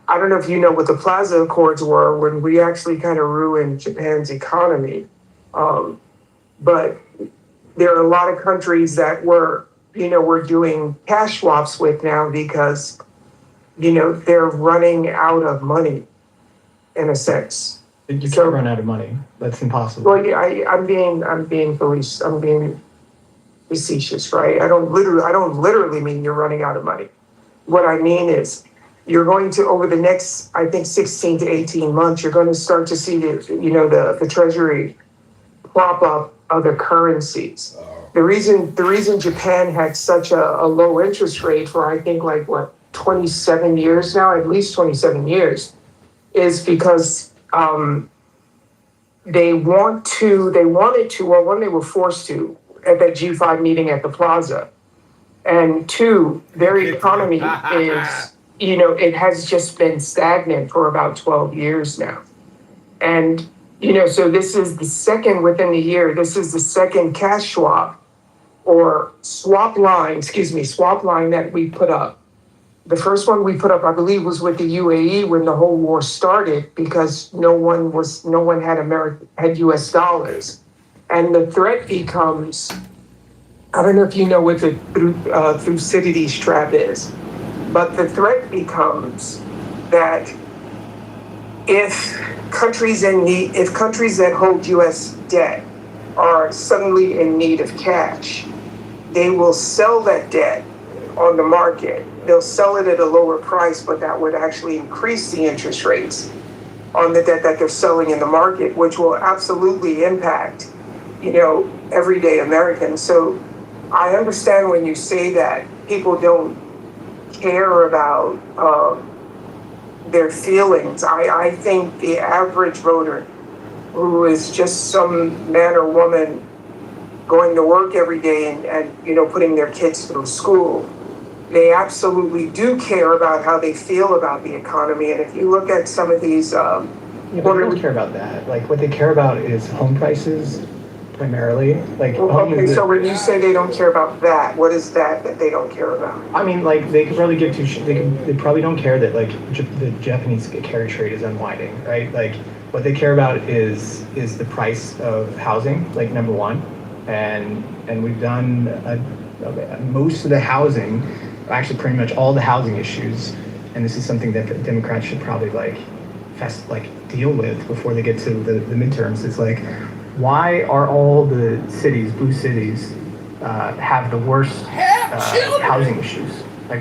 I don't know if you know what the Plaza Accords were when we actually kind of ruined Japan's economy. But there are a lot of countries that we're doing cash swaps with now because, they're running out of money in a sense. You can't run out of money. That's impossible. Well, yeah, I'm being facetious, right? I don't literally mean you're running out of money. What I mean is you're going to, over the next, I think 16 to 18 months, you're going to start to see the treasury prop up other currencies. The reason Japan had such a low interest rate for, I think, 27 years now, at least 27 years, is because they wanted to, well, one, they were forced to at that G5 meeting at the Plaza. And two, their economy is, it has just been stagnant for about 12 years now. And, so this is the second within the year, this is the second cash swap or swap line that we put up. The first one we put up, I believe, was with the UAE when the whole war started because no one had US dollars. And the threat becomes, I don't know if you know what the Thucydides trap is, but the threat becomes that if countries that hold US debt are suddenly in need of cash, they will sell that debt on the market. They'll sell it at a lower price, but that would actually increase the interest rates on the debt that they're selling in the market, which will absolutely impact, everyday Americans. So I understand when you say that people don't care about their feelings. I think the average voter who is just some man or woman going to work every day and putting their kids through school, they absolutely do care about how they feel about the economy. And if you look at some of these, but they don't care about that. Like what they care about is home prices primarily. Okay, so when you say they don't care about that, what is that they don't care about? I mean, they could probably give they probably don't care that the Japanese carry trade is unwinding, right? What they care about is the price of housing, number one, and we've done most of the housing, actually pretty much all the housing issues, and this is something that the Democrats should probably deal with before they get to the midterms. It's why are all the cities, blue cities, have the worst housing issues?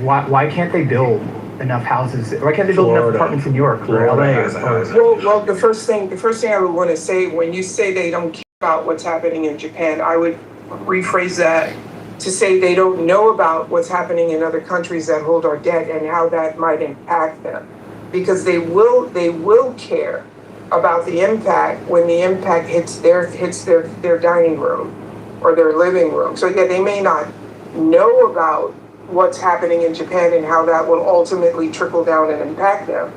Why can't they build enough houses? Why can't they build enough apartments in New York or LA? Well, the first thing I would want to say, when you say they don't care about what's happening in Japan, I would rephrase that to say they don't know about what's happening in other countries that hold our debt and how that might impact them, because they will care about the impact when the impact hits their dining room or their living room. So yeah, they may not know about what's happening in Japan and how that will ultimately trickle down and impact them.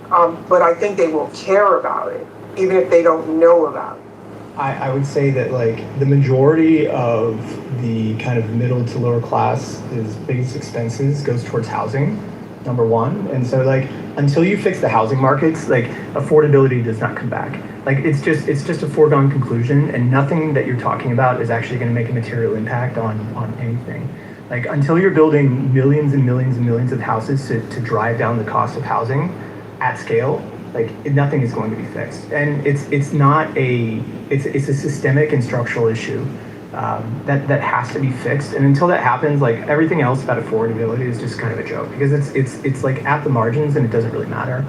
But I think they will care about it, even if they don't know about it. I would say that the majority of the kind of middle to lower class, his biggest expenses goes towards housing, number one. And so until you fix the housing markets, affordability does not come back. It's just a foregone conclusion, and nothing that you're talking about is actually going to make a material impact on anything. Until you're building millions and millions and millions of houses to drive down the cost of housing at scale, nothing is going to be fixed. And it's a systemic and structural issue that has to be fixed. And until that happens, everything else about affordability is just kind of a joke, because it's at the margins and it doesn't really matter.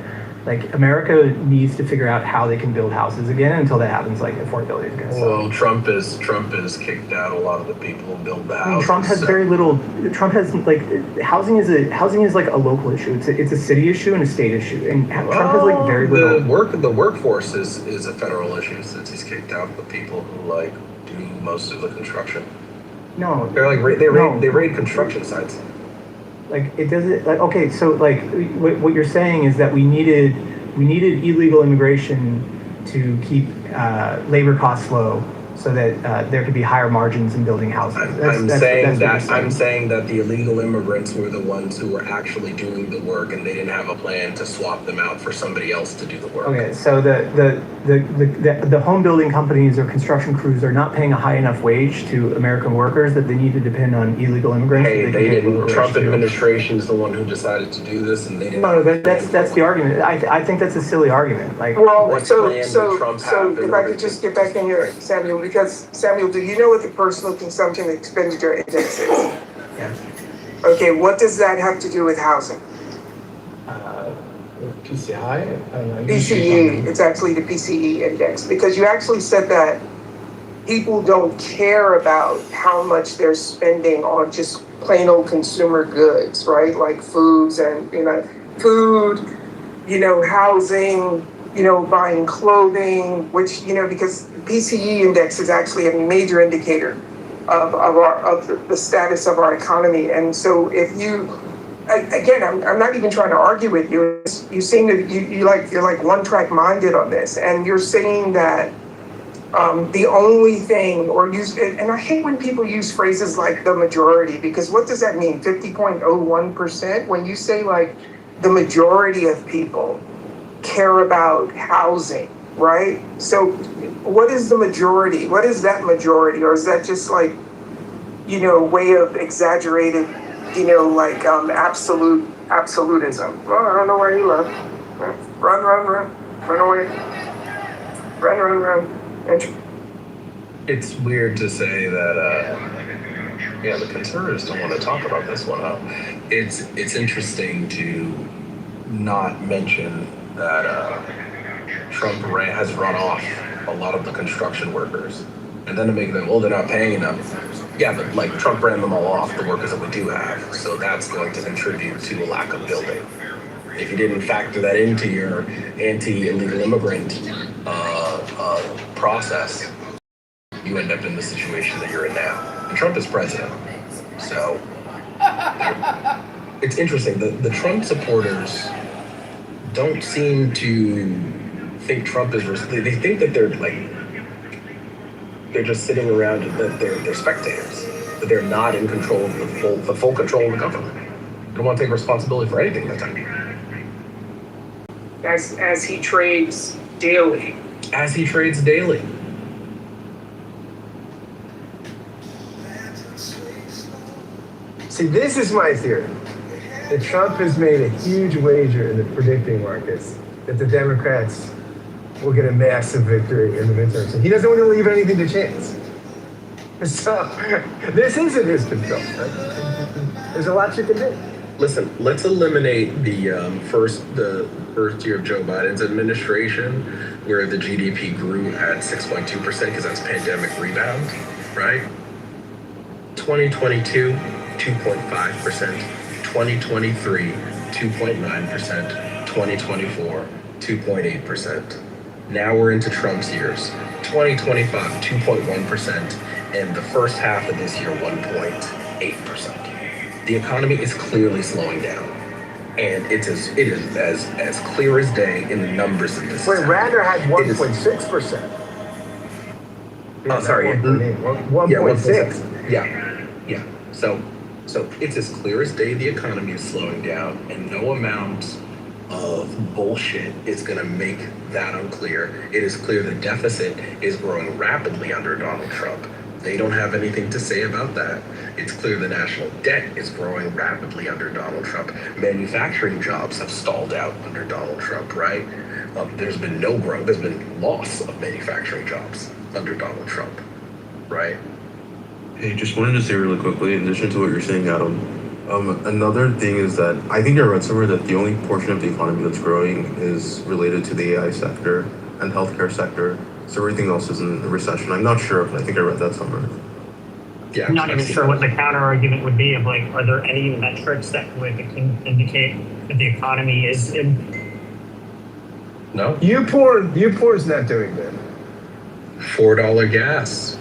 America needs to figure out how they can build houses again. And until that happens, affordability is going to suck. Well, Trump has kicked out a lot of the people who build the houses. Trump has very little. Trump has housing is a local issue. It's a city issue and a state issue. And Trump has very little. The workforce is a federal issue, since he's kicked out the people who do most of the construction. No, They're they raid construction sites. It doesn't okay, so what you're saying is that we needed illegal immigration to keep labor costs low so that there could be higher margins in building housing. I'm saying that the illegal immigrants were the ones who were actually doing the work, and they didn't have a plan to swap them out for somebody else to do the work. Okay, so the home building companies or construction crews are not paying a high enough wage to American workers that they need to depend on illegal immigrants. Hey, they didn't. Trump administration is the one who decided to do this, and they didn't. No, that's the argument. I think that's a silly argument. Like, well, so if I could just get back in here, Samuel, because Samuel, do you know what the personal consumption expenditure index is? Yeah. Okay, what does that have to do with housing? PCI? PCE, it's actually the PCE index, because you actually said that people don't care about how much they're spending on just plain old consumer goods, right? Like foods and, food, housing, buying clothing, which, because PCE index is actually a major indicator of the status of our economy. And so if you, again, I'm not even trying to argue with you. You seem to, you're like one track minded on this. And you're saying that the only thing, and I hate when people use phrases like the majority, because what does that mean? 50.01%? When you say like the majority of people care about housing, right? So what is the majority? What is that majority? Or is that just like, way of exaggerated, absolutism? Well, I don't know where you live. Run away. Run. It's weird to say that, the conservatives don't want to talk about this one, huh? It's interesting to not mention that Trump has run off a lot of the construction workers, and then to make them, they're not paying enough. Yeah, but like Trump ran them all off, the workers that we do have, so that's going to contribute to a lack of building. If you didn't factor that into your anti-illegal immigrant process, you end up in the situation that you're in now. And Trump is president, so it's interesting. The Trump supporters don't seem to think Trump is. They think that they're just sitting around and that they're spectators. That they're not in control of the full control of the government. They don't want to take responsibility for anything that's happening. As he trades daily. As he trades daily. See, this is my theory. That Trump has made a huge wager in the predicting markets that the Democrats will get a massive victory in the midterms. And he doesn't want to leave anything to chance. So, this isn't his control. Right? There's a lot you can do. Listen, let's eliminate the first year of Joe Biden's administration, where the GDP grew at 6.2% because that's pandemic rebound, right? 2022, 2.5%. 2023, 2.9%. 2024, 2.8%. Now we're into Trump's years. 2025, 2.1%, and the first half of this year, 1.8%. The economy is clearly slowing down, and it is as clear as day in the numbers of this. Wait, Radner had 1.6%. Oh, sorry. 1.6. Yeah. So it's as clear as day the economy is slowing down, and no amount of bullshit is going to make that unclear. It is clear the deficit is growing rapidly under Donald Trump. They don't have anything to say about that. It's clear the national debt is growing rapidly under Donald Trump. Manufacturing jobs have stalled out under Donald Trump, right? There's been no growth. There's been loss of manufacturing jobs under Donald Trump, right? Hey, just wanted to say really quickly, in addition to what you're saying, Adam, another thing is that I think I read somewhere that the only portion of the economy that's growing is related to the AI sector and healthcare sector. So everything else is in a recession. I'm not sure, but I think I read that somewhere. Yeah, I'm not even sure what the counter argument would be of like, are there any metrics that would indicate that the economy is in? No. Uporn's not doing good. $4 gas.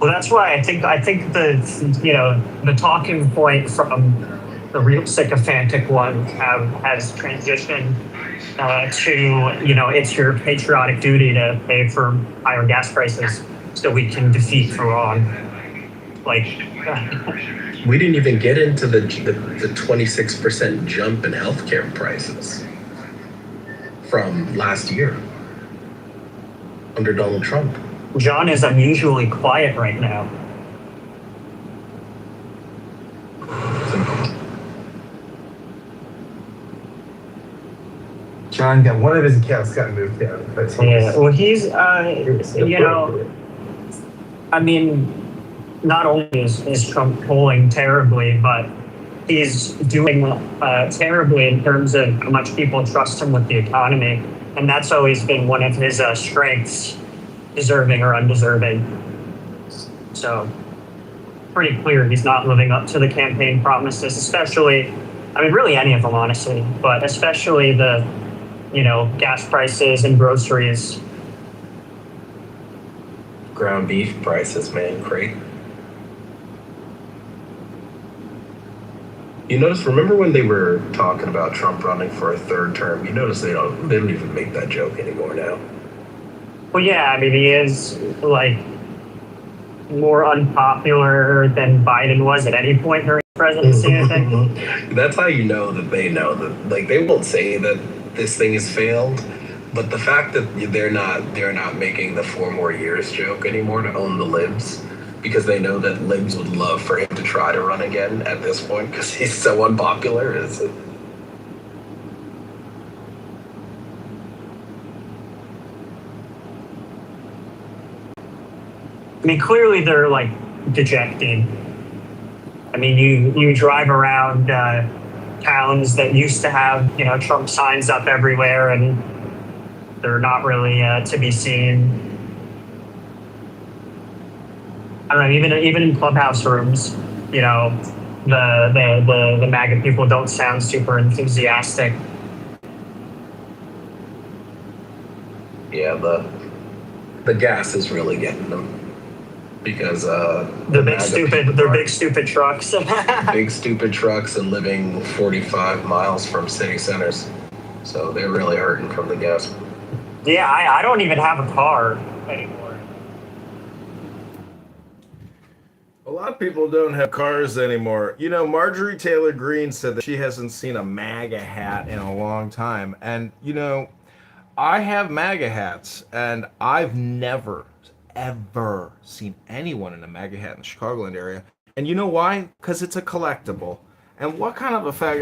Well, that's why I think the talking point from the real sycophantic one has transitioned to it's your patriotic duty to pay for higher gas prices. so we can defeat Iran. Like, we didn't even get into the 26% jump in healthcare prices from last year under Donald Trump. John is unusually quiet right now. John got one of his accounts got moved down. But Yeah, well, he's, you know, I mean, not only is Trump polling terribly, but he's doing terribly in terms of how much people trust him with the economy. And that's always been one of his strengths, deserving or undeserving. So, pretty clear he's not living up to the campaign promises, especially, I mean, really any of them, honestly, but especially the, you know, gas prices and groceries. Ground beef prices, man, crazy. You notice, remember when they were talking about Trump running for a third term? You notice they don't even make that joke anymore now. Well, yeah, I mean, he is, like, more unpopular than Biden was at any point during the presidency, I think. That's how you know that, like, they won't say that this thing has failed, but the fact that they're not making the 4 more years joke anymore to own the libs, because they know that libs would love for him to try to run again at this point because he's so unpopular. I mean, clearly they're, like, dejected. I mean, you drive around towns that used to have, you know, Trump signs up everywhere, and they're not really to be seen. I don't know, even in clubhouse rooms, you know, the MAGA people don't sound super enthusiastic. Yeah, the gas is really getting them. Because they're big stupid trucks. Big stupid trucks and living 45 miles from city centers. So they're really hurting from the gas. Yeah, I don't even have a car anymore. A lot of people don't have cars anymore. You know, Marjorie Taylor Greene said that she hasn't seen a MAGA hat in a long time. And, you know, I have MAGA hats, and I've never, ever seen anyone in a MAGA hat in the Chicagoland area. And you know why? Because it's a collectible. And what kind of a faggot